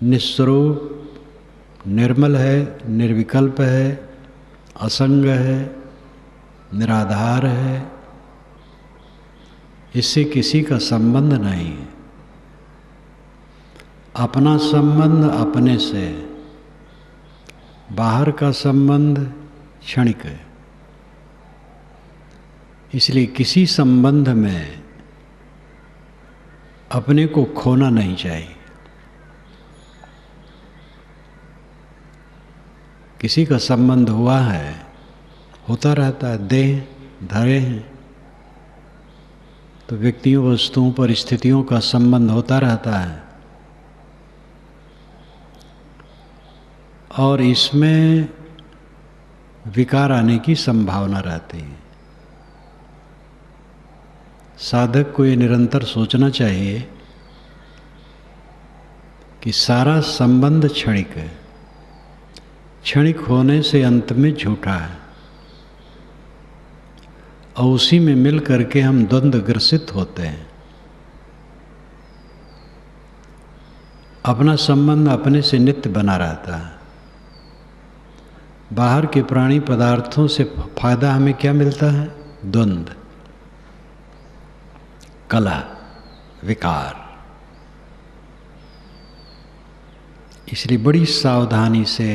निस्वरूप, निर्मल है, निर्विकल्प है, असंग है, निराधार है। इससे किसी का संबंध नहीं है। अपना संबंध अपने से, बाहर का संबंध क्षणिक है। इसलिए किसी संबंध में अपने को खोना नहीं चाहिए। किसी का संबंध हुआ है, होता रहता है, देह धरे हैं तो व्यक्तियों, वस्तुओं, परिस्थितियों का संबंध होता रहता है और इसमें विकार आने की संभावना रहती है। साधक को ये निरंतर सोचना चाहिए कि सारा संबंध क्षणिक है। क्षणिक होने से अंत में झूठा है और उसी में मिल करके हम द्वंद्व ग्रसित होते हैं। अपना संबंध अपने से नित्य बना रहता है। बाहर के प्राणी पदार्थों से फायदा हमें क्या मिलता है? द्वंद्व, कलह, विकार। इसलिए बड़ी सावधानी से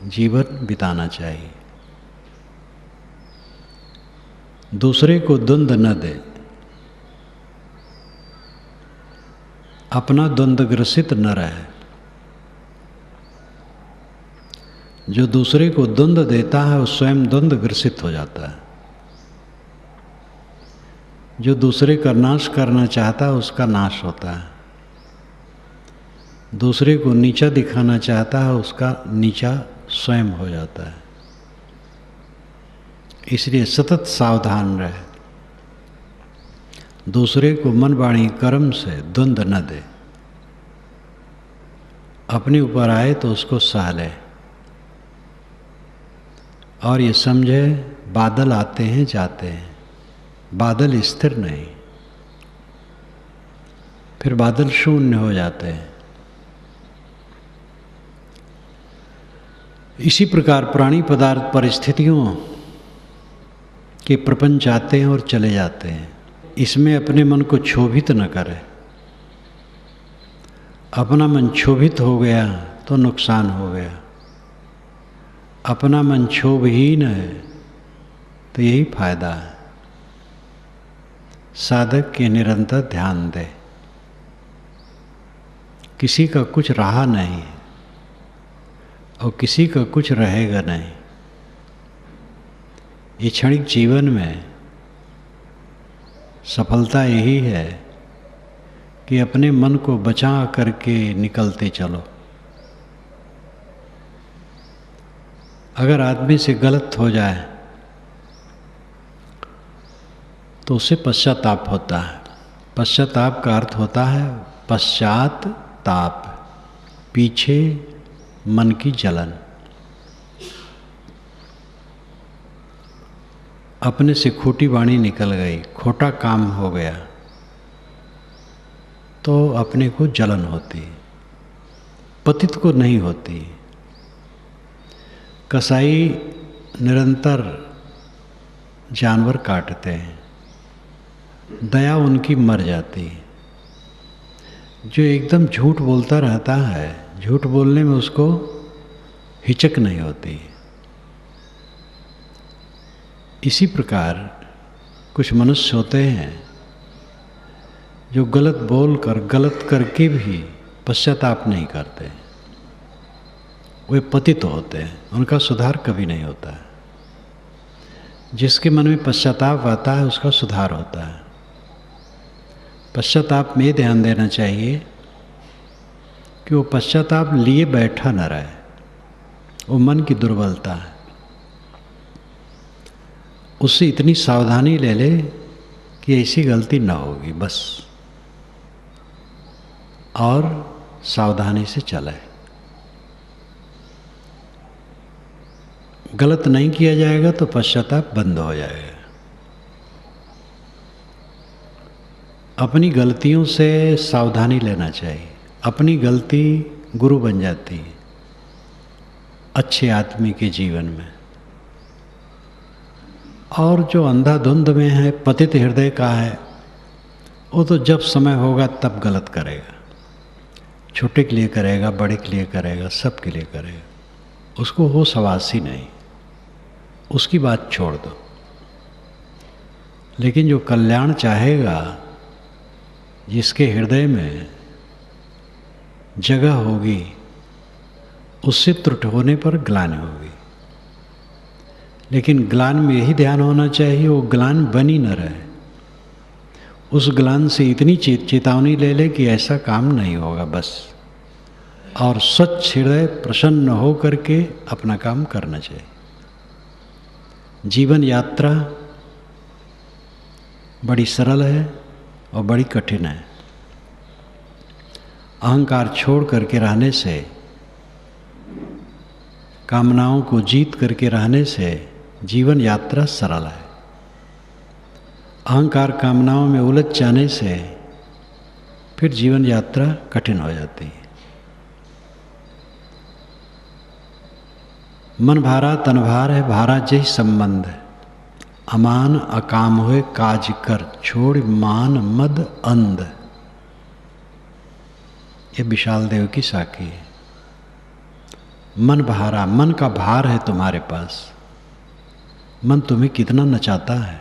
जीवन बिताना चाहिए। दूसरे को द्वंद्व न दे, अपना द्वंद्व ग्रसित न रहे। जो दूसरे को द्वंद्व देता है वो स्वयं द्वंद्व ग्रसित हो जाता है। जो दूसरे का नाश करना चाहता है उसका नाश होता है। दूसरे को नीचा दिखाना चाहता है उसका नीचा स्वयं हो जाता है। इसलिए सतत सावधान रहे। दूसरे को मन, वाणी, कर्म से द्वंद्व न दे। अपने ऊपर आए तो उसको सह ले और ये समझे बादल आते हैं जाते हैं, बादल स्थिर नहीं। फिर बादल शून्य हो जाते हैं। इसी प्रकार प्राणी पदार्थ परिस्थितियों के प्रपंच आते हैं और चले जाते हैं। इसमें अपने मन को क्षोभित न करें। अपना मन क्षोभित हो गया तो नुकसान हो गया। अपना मन क्षोभहीन है तो यही फायदा है। साधक के निरंतर ध्यान दे। किसी का कुछ रहा नहीं और किसी का कुछ रहेगा नहीं। ये क्षणिक जीवन में सफलता यही है कि अपने मन को बचा करके निकलते चलो। अगर आदमी से गलत हो जाए तो उसे पश्चाताप होता है। पश्चाताप का अर्थ होता है पश्चात ताप, पीछे मन की जलन। अपने से खोटी वाणी निकल गई, खोटा काम हो गया तो अपने को जलन होती, पतित को नहीं होती। कसाई निरंतर जानवर काटते हैं, दया उनकी मर जाती। जो एकदम झूठ बोलता रहता है, झूठ बोलने में उसको हिचक नहीं होती। इसी प्रकार कुछ मनुष्य होते हैं जो गलत बोलकर, गलत करके भी पश्चाताप नहीं करते। वे पतित होते हैं, उनका सुधार कभी नहीं होता है। जिसके मन में पश्चाताप आता है उसका सुधार होता है। पश्चाताप में ध्यान देना चाहिए कि वो पश्चाताप लिए बैठा न रहे। वो मन की दुर्बलता है। उससे इतनी सावधानी ले ले कि ऐसी गलती न होगी बस, और सावधानी से चले। गलत नहीं किया जाएगा तो पश्चाताप बंद हो जाएगा। अपनी गलतियों से सावधानी लेना चाहिए। अपनी गलती गुरु बन जाती है अच्छे आदमी के जीवन में। और जो अंधाधुंध में है, पतित हृदय का है, वो तो जब समय होगा तब गलत करेगा। छोटे के लिए करेगा, बड़े के लिए करेगा, सब के लिए करेगा, उसको होश हवास ही नहीं, उसकी बात छोड़ दो। लेकिन जो कल्याण चाहेगा, जिसके हृदय में जगह होगी, उससे त्रुटि होने पर ग्लानि होगी। लेकिन ग्लान में यही ध्यान होना चाहिए वो ग्लान बनी न रहे। उस ग्लान से इतनी चेतावनी ले ले कि ऐसा काम नहीं होगा बस, और स्वच्छ हृदय प्रसन्न हो करके अपना काम करना चाहिए। जीवन यात्रा बड़ी सरल है और बड़ी कठिन है। अहंकार छोड़ करके रहने से, कामनाओं को जीत करके रहने से जीवन यात्रा सरल है। अहंकार कामनाओं में उलझ जाने से फिर जीवन यात्रा कठिन हो जाती है। मन भारा तन भार है, भारा जय संबंध है। अमान अकाम हुए काज कर, छोड़ मान मद अंध। ये विशाल देव की साखी है। मन भारा, मन का भार है तुम्हारे पास। मन तुम्हें कितना नचाता है,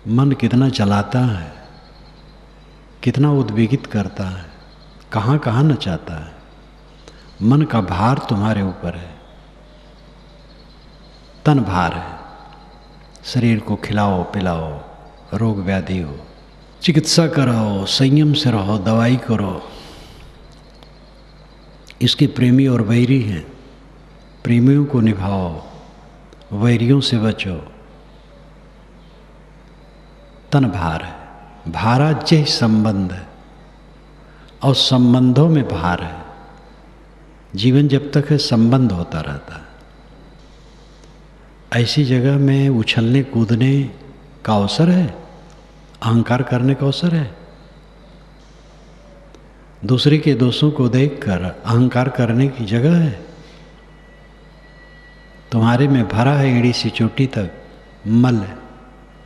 मन कितना जलाता है, कितना उद्वेगित करता है, कहाँ कहाँ नचाता है। मन का भार तुम्हारे ऊपर है। तन भार है, शरीर को खिलाओ पिलाओ, रोग व्याधि हो, चिकित्सा कराओ, संयम से रहो, दवाई करो। इसके प्रेमी और वैरी हैं, प्रेमियों को निभाओ, वैरियों से बचो। तन भार है, भारा जय संबंध है, और संबंधों में भार है। जीवन जब तक है संबंध होता रहता है। ऐसी जगह में उछलने कूदने का अवसर है, अहंकार करने का अवसर है। दूसरे के दोषों को देखकर अहंकार करने की जगह है। तुम्हारे में भरा है एड़ी से चोटी तक मल,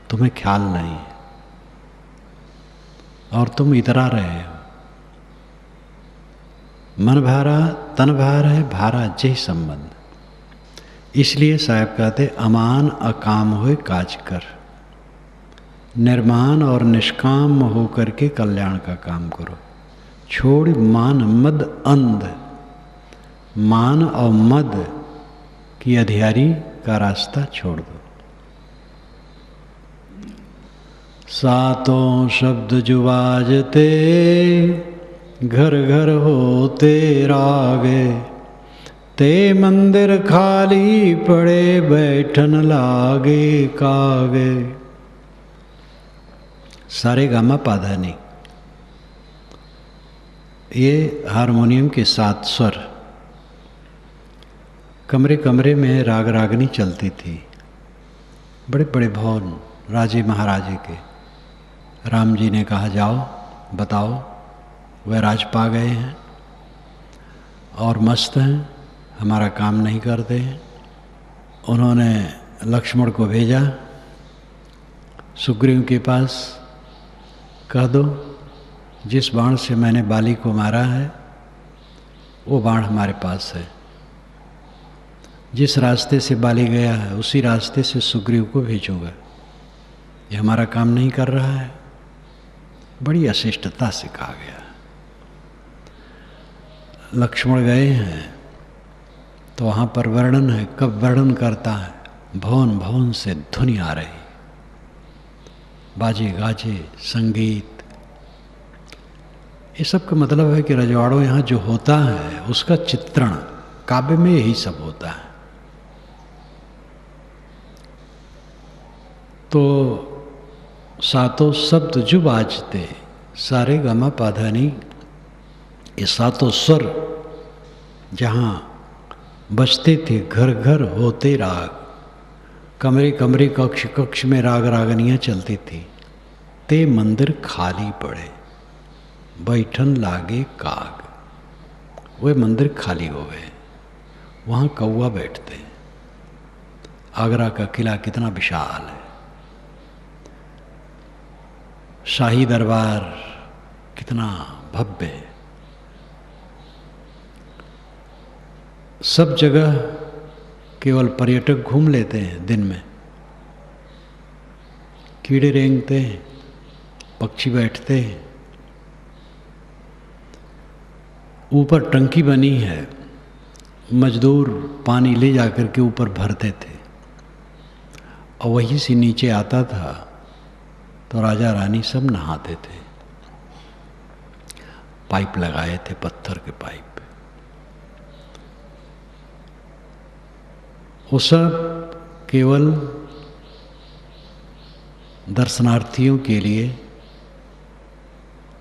तुम्हें ख्याल नहीं है और तुम इतरा रहे हो। मन भारा तन भार है, भारा जय संबंध। इसलिए साहब कहते अमान अकाम हुए काज कर। निर्माण और निष्काम होकर के कल्याण का काम करो। छोड़ मान मद अंध। मान और मद की अधियारी का रास्ता छोड़ दो। सातों शब्द जो बाजते, घर घर होते रागे, ते मंदिर खाली पड़े, बैठन लागे कागे। सारे गामा पाधानी, ये हारमोनियम के 7 स्वर। कमरे कमरे में राग रागनी चलती थी। बड़े बड़े भवन राजे महाराजे के। राम जी ने कहा जाओ बताओ, वह राज पा गए हैं और मस्त हैं, हमारा काम नहीं करते हैं। उन्होंने लक्ष्मण को भेजा सुग्रीव के पास, कह दो जिस बाण से मैंने बाली को मारा है वो बाण हमारे पास है। जिस रास्ते से बाली गया है उसी रास्ते से सुग्रीव को भेजूंगा। ये हमारा काम नहीं कर रहा है। बड़ी अशिष्टता से कहा गया। लक्ष्मण गए हैं तो वहाँ पर वर्णन है। कब वर्णन करता है? भवन भवन से ध्वनि आ रही, बाजे गाजे संगीत। ये सब का मतलब है कि रजवाड़ों यहाँ जो होता है उसका चित्रण काव्य में यही सब होता है। तो सातों शब्द जो बाजते, सारे गमा पाधानी, ये सातों स्वर जहाँ बजते थे, घर घर होते राग, कमरे कमरे कक्ष कक्ष में राग रागनियाँ चलती थी। ते मंदिर खाली पड़े। बैठन लागे काग। वह मंदिर खाली हो गए, वहाँ कौवा बैठते हैं। आगरा का किला कितना विशाल है, शाही दरबार कितना भव्य है। सब जगह केवल पर्यटक घूम लेते हैं दिन में, कीड़े रेंगते हैं, पक्षी बैठते हैं। ऊपर टंकी बनी है, मजदूर पानी ले जाकर के ऊपर भरते थे और वहीं से नीचे आता था, तो राजा रानी सब नहाते थे। पाइप लगाए थे, पत्थर के पाइप। वो सब केवल दर्शनार्थियों के लिए,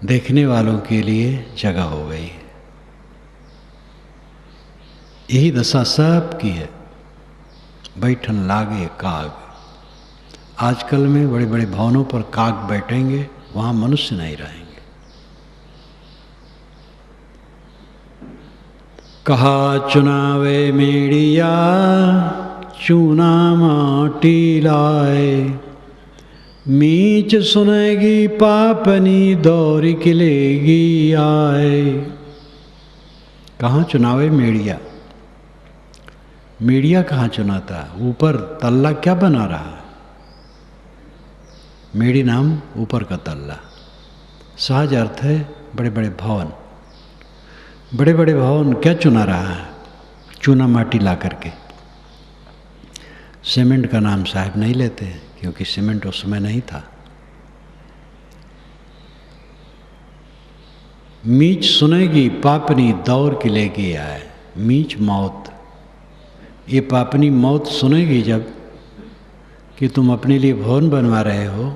देखने वालों के लिए जगह हो गई है। यही दशा सब की है। बैठन लागे काग। आजकल में बड़े बड़े भवनों पर काग बैठेंगे, वहाँ मनुष्य नहीं रहेंगे। कहा चुनावे मेड़िया, चूना माटी लाए। मीच सुनेगी पापनी, दौरी किलेगी आए। कहाँ चुनावे मेड़िया? मेड़िया कहाँ चुनाता? ऊपर तल्ला क्या बना रहा है? मेड़ी नाम ऊपर का तल्ला। सहज अर्थ है बड़े बड़े भवन। बड़े बड़े भवन क्या चुना रहा है? चूना माटी ला करके। सीमेंट का नाम साहब नहीं लेते, क्योंकि सीमेंट उस समय नहीं था। मीच सुनेगी पापनी, दौड़ के लेके आए। मीच मौत, ये पापनी मौत सुनेगी जब कि तुम अपने लिए भवन बनवा रहे हो,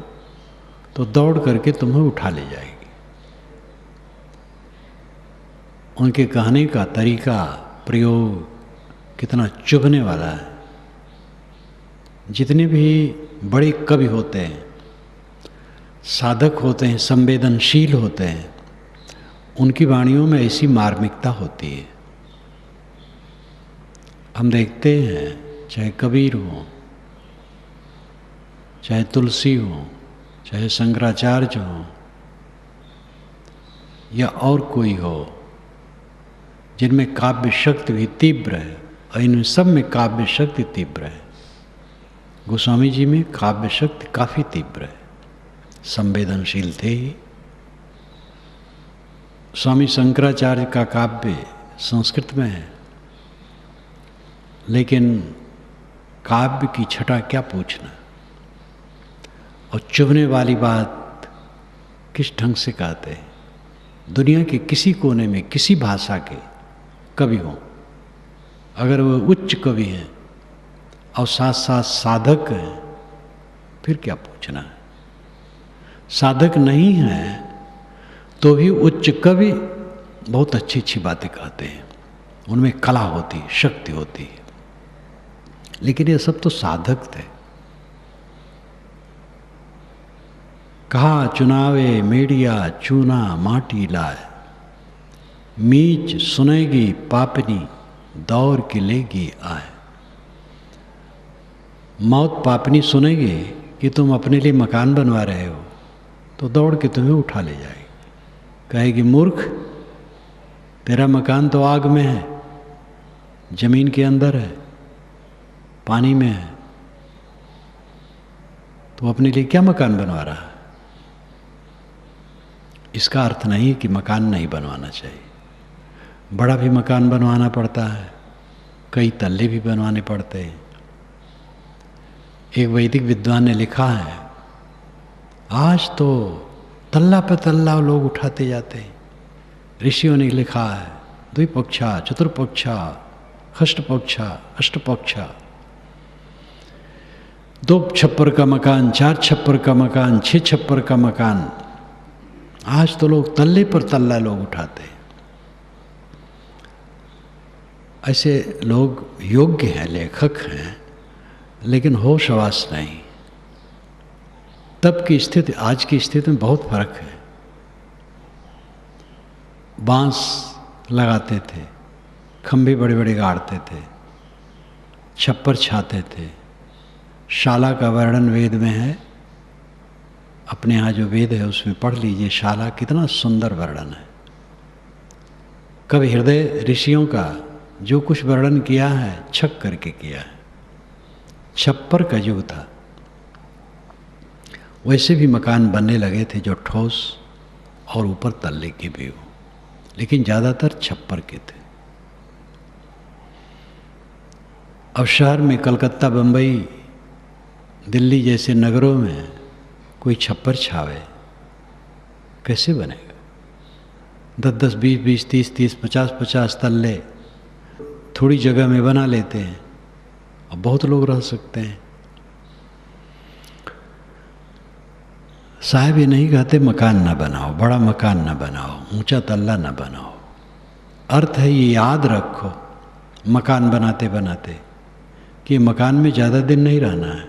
तो दौड़ करके तुम्हें उठा ले जाएगी। उनके कहने का तरीका, प्रयोग कितना चुभने वाला है। जितने भी बड़े कवि होते हैं, साधक होते हैं, संवेदनशील होते हैं, उनकी वाणियों में ऐसी मार्मिकता होती है। हम देखते हैं, चाहे कबीर हो, चाहे तुलसी हो, चाहे शंकराचार्य हो, या और कोई हो, जिनमें काव्य शक्ति भी तीव्र है, और इन सब में काव्य शक्ति तीव्र है। गोस्वामी जी में काव्य शक्ति काफ़ी तीव्र है, संवेदनशील थे ही। स्वामी शंकराचार्य का काव्य संस्कृत में है, लेकिन काव्य की छटा क्या पूछना। और चुभने वाली बात किस ढंग से कहते हैं। दुनिया के किसी कोने में किसी भाषा के कवि हों, अगर वो उच्च कवि हैं और साथ साथ साधक हैं, फिर क्या पूछना है। साधक नहीं है तो भी उच्च कवि बहुत अच्छी अच्छी बातें कहते हैं, उनमें कला होती है, शक्ति होती है। लेकिन ये सब तो साधक थे। कहा चुनावे मेड़िया, चूना माटी लाए। मीच सुनेगी पापनी, दौड़ के लेगी आए। मौत पापनी सुनेगी कि तुम अपने लिए मकान बनवा रहे हो, तो दौड़ के तुम्हें उठा ले जाएगी। कहेगी मूर्ख, तेरा मकान तो आग में है, जमीन के अंदर है, पानी में है, तो अपने लिए क्या मकान बनवा रहा है। इसका अर्थ नहीं कि मकान नहीं बनवाना चाहिए। बड़ा भी मकान बनवाना पड़ता है, कई तल्ले भी बनवाने पड़ते हैं। एक वैदिक विद्वान ने लिखा है, आज तो तल्ला पे तल्ला लोग उठाते जाते हैं। ऋषियों ने लिखा है, द्विपक्षा, चतुर्पक्षा, षष्ठपक्षा, अष्टपक्षा, 2 छप्पर का मकान, 4 छप्पर का मकान, 6 छप्पर का मकान। आज तो लोग तल्ले पर तल्ला लोग उठाते हैं। ऐसे लोग योग्य हैं, लेखक हैं, लेकिन होश हवास नहीं। तब की स्थिति आज की स्थिति में बहुत फर्क है। बांस लगाते थे, खंभे बड़े बड़े गाड़ते थे, छप्पर छाते थे। शाला का वर्णन वेद में है, अपने यहाँ जो वेद है उसमें पढ़ लीजिए, शाला कितना सुंदर वर्णन है। कवि हृदय ऋषियों का जो कुछ वर्णन किया है छक करके किया है। छप्पर का युग था, वैसे भी मकान बनने लगे थे जो ठोस और ऊपर तल्ले के भी हो, लेकिन ज़्यादातर छप्पर के थे। अब शहर में कलकत्ता, बम्बई, दिल्ली जैसे नगरों में कोई छप्पर छावे, कैसे बनेगा? 10-10, 20-20, 30-30, 50-50 तल्ले थोड़ी जगह में बना लेते हैं और बहुत लोग रह सकते हैं। साहब ये नहीं कहते मकान ना बनाओ, बड़ा मकान ना बनाओ, ऊंचा तल्ला ना बनाओ। अर्थ है ये याद रखो मकान बनाते बनाते कि मकान में ज़्यादा दिन नहीं रहना है।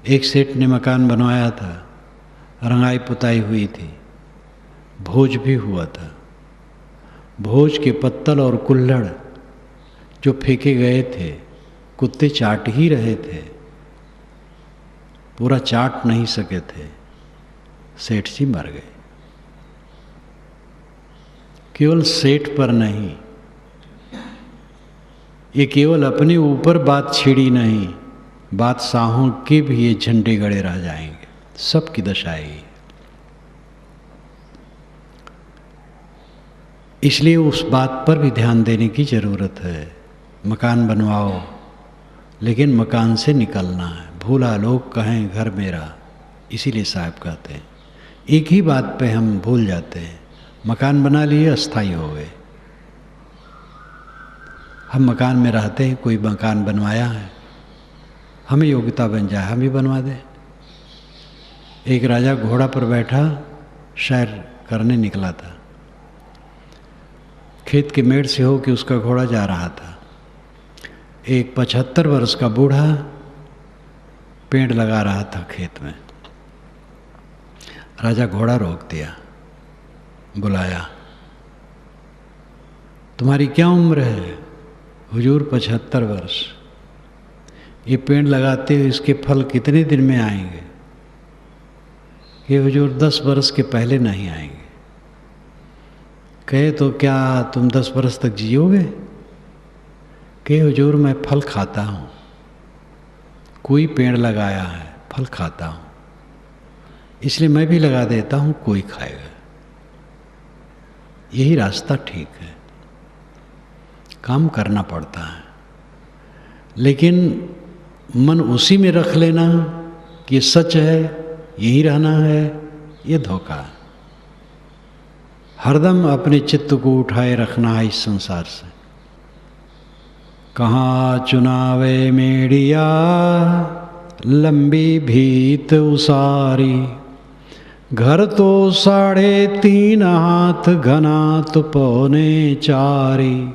एक सेठ ने मकान बनवाया था, रंगाई पुताई हुई थी, भोज भी हुआ था। भोज के पत्तल और कुल्हड़ जो फेंके गए थे, कुत्ते चाट ही रहे थे, पूरा चाट नहीं सके थे, सेठ जी मर गए। केवल सेठ पर नहीं, ये केवल अपने ऊपर बात छिड़ी नहीं, बादशाहों के भी ये झंडे गड़े रह जाएंगे। सबकी दशा है। इसलिए उस बात पर भी ध्यान देने की ज़रूरत है। मकान बनवाओ, लेकिन मकान से निकलना है। भूला लोग कहें घर मेरा, इसीलिए साहब कहते हैं। एक ही बात पे हम भूल जाते हैं, मकान बना लिए अस्थाई हो गए। हम मकान में रहते हैं, कोई मकान बनवाया है, हमें योग्यता बन जाए हम भी बनवा दें। एक राजा घोड़ा पर बैठा सैर करने निकला था, खेत के मेड़ से हो कि उसका घोड़ा जा रहा था। एक 75 वर्ष का बूढ़ा पेड़ लगा रहा था खेत में। राजा घोड़ा रोक दिया, बुलाया, तुम्हारी क्या उम्र है? हुजूर 75 वर्ष। ये पेड़ लगाते हो, इसके फल कितने दिन में आएंगे? कि हुजूर 10 वर्ष के पहले नहीं आएंगे। कहे तो क्या तुम 10 वर्ष तक जियोगे? कि हुजूर मैं फल खाता हूँ, कोई पेड़ लगाया है फल खाता हूँ, इसलिए मैं भी लगा देता हूँ, कोई खाएगा। यही रास्ता ठीक है, काम करना पड़ता है, लेकिन मन उसी में रख लेना कि ये सच है, यही रहना है, ये धोखा है। हरदम अपने चित्त को उठाए रखना है इस संसार से। कहाँ चुनावे मेड़िया लंबी भीत उसारी, घर तो 3.5 हाथ घना तो 4.25।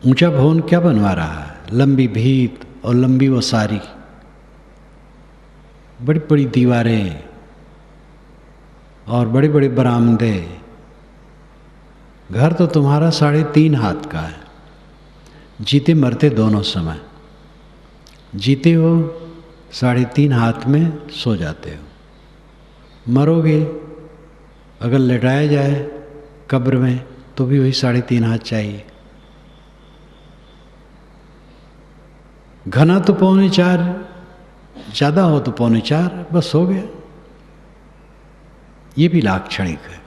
ऊंचा भवन क्या बनवा रहा है? लंबी भीत और लंबी वसारी, बड़ी बड़ी दीवारें और बड़े बड़े बरामदे। घर तो तुम्हारा 3.5 हाथ का है। जीते मरते दोनों समय, जीते हो 3.5 हाथ में सो जाते हो, मरोगे अगर लेटाया जाए कब्र में तो भी वही 3.5 हाथ चाहिए। घना तो 4.25, ज़्यादा हो तो 4.25, बस हो गया। ये भी लाक्षणिक है।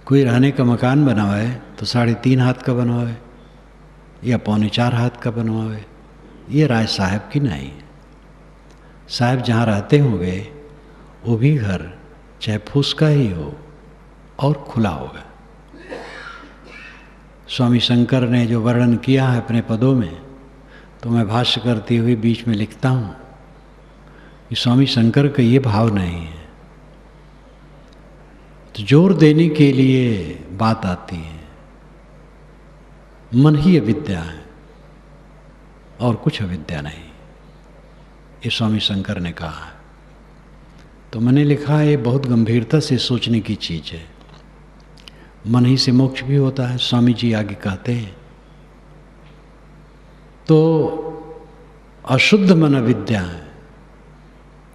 कोई रहने का मकान बनवाए तो 3.5 हाथ का बनवाए या 4.25 हाथ का बनवाए, ये राय साहब की नहीं है। साहब जहाँ रहते होंगे वो भी घर चाहे फूस का ही हो और खुला होगा। स्वामी शंकर ने जो वर्णन किया है अपने पदों में, तो मैं भाष्य करते हुए बीच में लिखता हूँ कि स्वामी शंकर का ये भाव नहीं है। तो जोर देने के लिए बात आती है, मन ही अविद्या है और कुछ अविद्या नहीं, ये स्वामी शंकर ने कहा है। तो मैंने लिखा ये बहुत गंभीरता से सोचने की चीज़ है। मन ही से मोक्ष भी होता है, स्वामी जी आगे कहते हैं। तो अशुद्ध मन अविद्या है,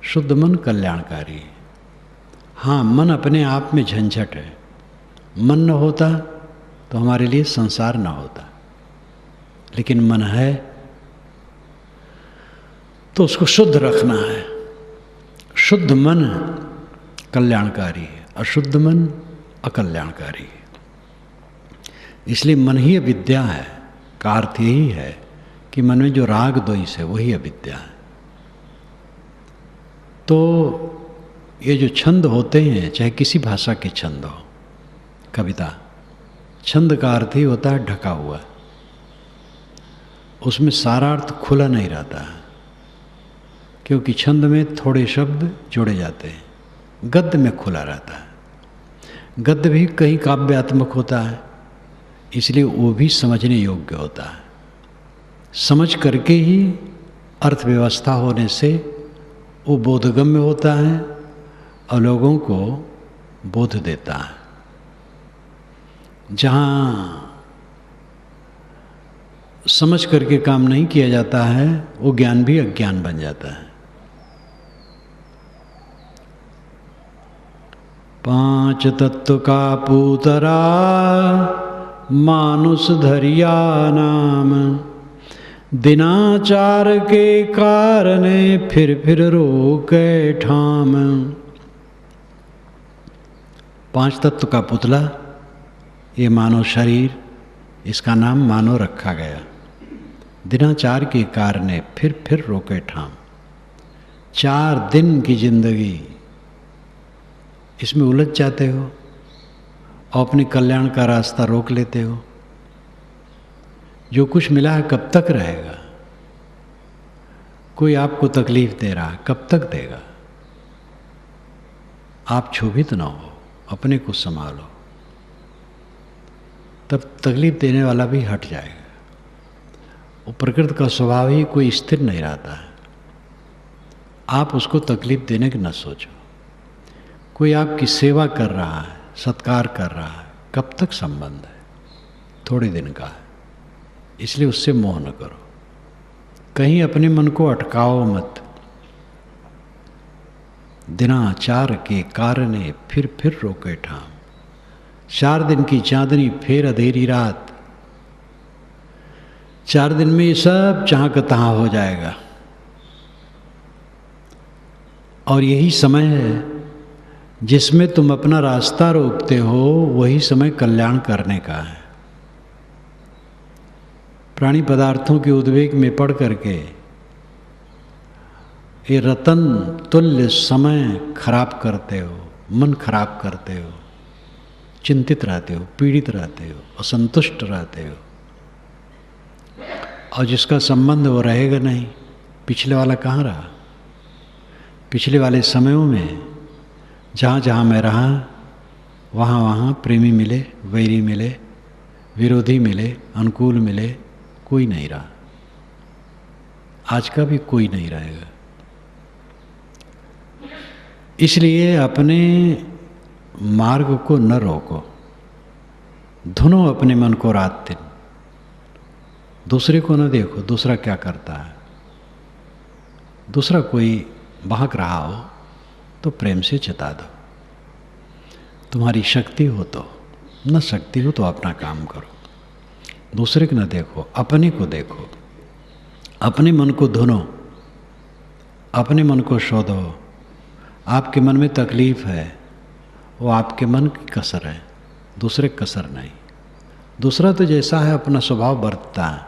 शुद्ध मन कल्याणकारी है। हाँ, मन अपने आप में झंझट है। मन न होता तो हमारे लिए संसार न होता, लेकिन मन है तो उसको शुद्ध रखना है। शुद्ध मन कल्याणकारी है, अशुद्ध मन अकल्याणकारी है। इसलिए मन ही अविद्या है का अर्थ यही है कि मन में जो राग द्वेष है वही अविद्या है। तो ये जो छंद होते हैं, चाहे किसी भाषा के छंद हो, कविता, छंद का अर्थ ही होता है ढका हुआ, उसमें सारा अर्थ खुला नहीं रहता है, क्योंकि छंद में थोड़े शब्द जोड़े जाते हैं। गद्य में खुला रहता है। गद्य भी कहीं काव्यात्मक होता है, इसलिए वो भी समझने योग्य होता है। समझ करके ही अर्थव्यवस्था होने से वो बोधगम्य होता है और लोगों को बोध देता है। जहाँ समझ करके काम नहीं किया जाता है वो ज्ञान भी अज्ञान बन जाता है। 5 तत्व का पूतरा मानुष धरिया नाम, दिनाचार के कारणे फिर रोके ठाम। 5 तत्व का पुतला, ये मानव शरीर, इसका नाम मानव रखा गया। दिनाचार के कारणे फिर रोके ठाम। 4 दिन की जिंदगी इसमें उलझ जाते हो और अपने कल्याण का रास्ता रोक लेते हो। जो कुछ मिला है कब तक रहेगा? कोई आपको तकलीफ दे रहा है, कब तक देगा? आप क्षोभित ना हो, अपने को संभालो, तब तकलीफ देने वाला भी हट जाएगा। वो प्रकृति का स्वभाव ही कोई स्थिर नहीं रहता है। आप उसको तकलीफ देने की न सोचो। कोई आपकी सेवा कर रहा है, सत्कार कर रहा है, कब तक संबंध है? थोड़े दिन का है, इसलिए उससे मोह न करो। कहीं अपने मन को अटकाओ मत। दिनाचार के कारणे फिर रोके ठाम। 4 दिन की चांदनी फिर अंधेरी रात। 4 दिन में ये सब जहाँ का तहाँ हो जाएगा। और यही समय है जिसमें तुम अपना रास्ता रोकते हो, वही समय कल्याण करने का है। प्राणी पदार्थों के उद्वेग में पड़ करके ये रतन तुल्य समय खराब करते हो, मन खराब करते हो, चिंतित रहते हो, पीड़ित रहते हो, असंतुष्ट रहते हो। और जिसका संबंध वो रहेगा नहीं। पिछले वाला कहाँ रहा? पिछले वाले समयों में जहाँ जहाँ मैं रहा, वहाँ वहाँ प्रेमी मिले, वैरी मिले, विरोधी मिले, अनुकूल मिले, कोई नहीं रहा। आज का भी कोई नहीं रहेगा। इसलिए अपने मार्ग को न रोको, धुनो अपने मन को रात दिन। दूसरे को न देखो दूसरा क्या करता है। दूसरा कोई बहक रहा हो तो प्रेम से चिता दो। तुम्हारी शक्ति हो तो, न शक्ति हो तो अपना काम करो। दूसरे को न देखो, अपने को देखो। अपने मन को धुनो, अपने मन को शोधो। आपके मन में तकलीफ है, वो आपके मन की कसर है, दूसरे कसर नहीं। दूसरा तो जैसा है अपना स्वभाव बरतता है।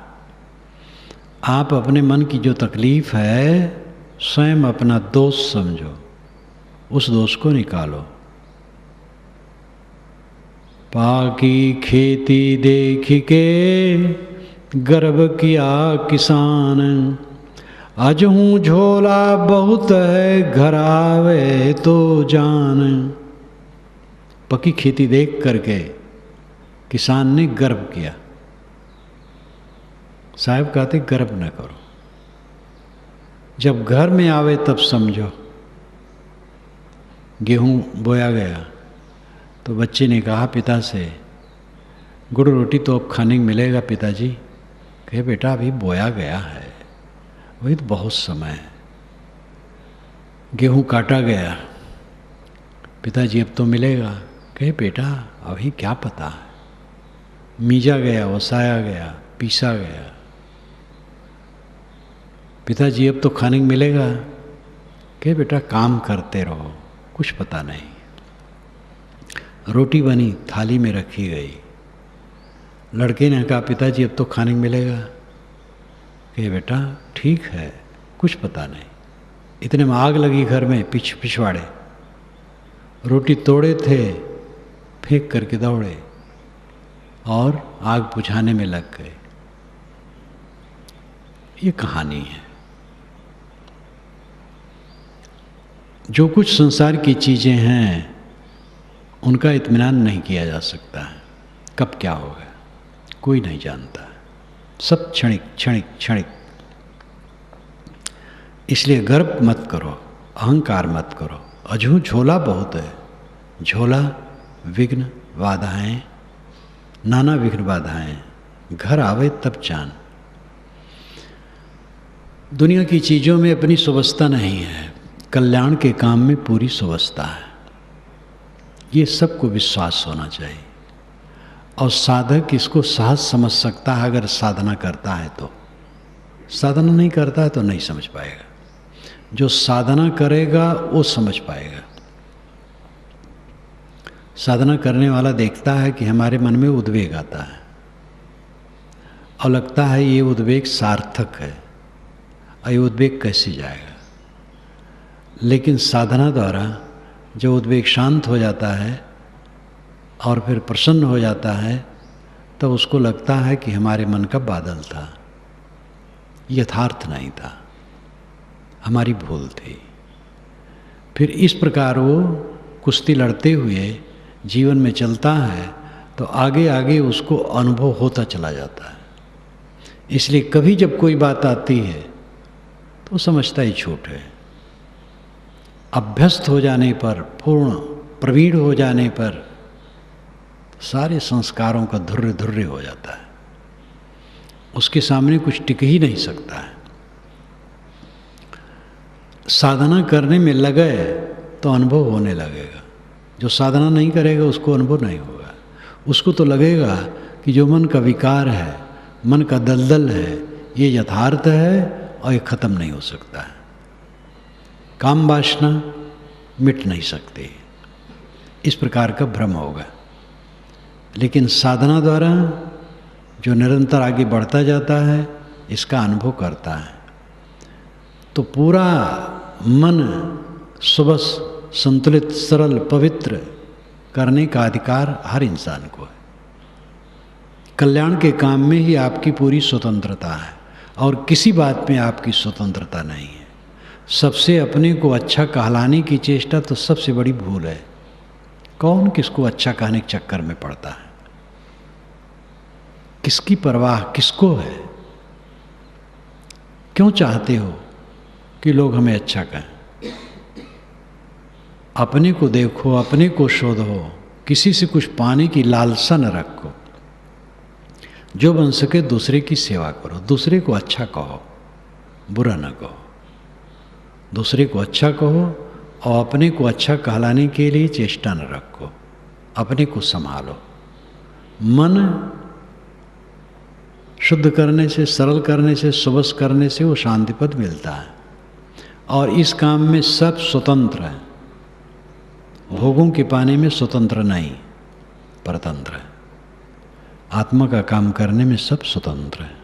आप अपने मन की जो तकलीफ है स्वयं अपना दोष समझो, उस दोष को निकालो। पाकी खेती देख के गर्व किया किसान, आज हूँ झोला बहुत है घर आवे तो जान। पकी खेती देख करके किसान ने गर्व किया। साहब कहते गर्व न करो, जब घर में आवे तब समझो। गेहूँ बोया गया तो बच्चे ने कहा पिता से, गुड़ रोटी तो अब खाने को मिलेगा पिताजी। कहे बेटा अभी बोया गया है, वही तो बहुत समय है। गेहूँ काटा गया, पिताजी अब तो मिलेगा। कहे बेटा अभी क्या पता है, मीजा गया, वसाया गया, पीसा गया, पिताजी अब तो खाने को मिलेगा। कहे बेटा काम करते रहो, कुछ पता नहीं। रोटी बनी, थाली में रखी गई। लड़के ने कहा पिताजी अब तो खाने को मिलेगा। कहे बेटा ठीक है, कुछ पता नहीं। इतने में आग लगी घर में, पिछवाड़े रोटी तोड़े थे, फेंक करके दौड़े और आग बुझाने में लग गए। ये कहानी है। जो कुछ संसार की चीज़ें हैं उनका इत्मीनान नहीं किया जा सकता है। कब क्या होगा कोई नहीं जानता, सब क्षणिक क्षणिक क्षणिक। इसलिए गर्व मत करो, अहंकार मत करो। अजू झोला बहुत है, झोला विघ्न बाधाएं, नाना विघ्न बाधाएं, घर आवे तब जान। दुनिया की चीज़ों में अपनी सुवस्था नहीं है, कल्याण के काम में पूरी सुवस्था है। ये सबको विश्वास होना चाहिए। और साधक इसको सहज समझ सकता है अगर साधना करता है तो। साधना नहीं करता है तो नहीं समझ पाएगा। जो साधना करेगा वो समझ पाएगा। साधना करने वाला देखता है कि हमारे मन में उद्वेग आता है और लगता है ये उद्वेग सार्थक है, और ये उद्वेग कैसे जाएगा। लेकिन साधना द्वारा जो उद्वेग शांत हो जाता है और फिर प्रसन्न हो जाता है, तब उसको लगता है कि हमारे मन का बादल था, यथार्थ नहीं था, हमारी भूल थी। फिर इस प्रकार वो कुश्ती लड़ते हुए जीवन में चलता है तो आगे आगे उसको अनुभव होता चला जाता है। इसलिए कभी जब कोई बात आती है तो समझता ही झूठ है। अभ्यस्त हो जाने पर, पूर्ण प्रवीण हो जाने पर सारे संस्कारों का धुर्य धुर्य हो जाता है। उसके सामने कुछ टिक ही नहीं सकता है। साधना करने में लगे तो अनुभव होने लगेगा। जो साधना नहीं करेगा उसको अनुभव नहीं होगा। उसको तो लगेगा कि जो मन का विकार है, मन का दलदल है, ये यथार्थ है और ये खत्म नहीं हो सकता है। काम वासना मिट नहीं सकती, इस प्रकार का भ्रम होगा। लेकिन साधना द्वारा जो निरंतर आगे बढ़ता जाता है, इसका अनुभव करता है, तो पूरा मन सुबह संतुलित, सरल, पवित्र करने का अधिकार हर इंसान को है। कल्याण के काम में ही आपकी पूरी स्वतंत्रता है और किसी बात में आपकी स्वतंत्रता नहीं है। सबसे अपने को अच्छा कहलाने की चेष्टा तो सबसे बड़ी भूल है। कौन किसको अच्छा कहने के चक्कर में पड़ता है? किसकी परवाह किसको है? क्यों चाहते हो कि लोग हमें अच्छा कहें? अपने को देखो, अपने को शोधो, किसी से कुछ पाने की लालसा न रखो। जो बन सके दूसरे की सेवा करो, दूसरे को अच्छा कहो, बुरा न कहो। दूसरे को अच्छा कहो और अपने को अच्छा कहलाने के लिए चेष्टा न रखो। अपने को संभालो। मन शुद्ध करने से, सरल करने से, सुबस करने से वो शांतिपद मिलता है। और इस काम में सब स्वतंत्र है। भोगों के पाने में स्वतंत्र नहीं, परतंत्र है। आत्मा का काम करने में सब स्वतंत्र है।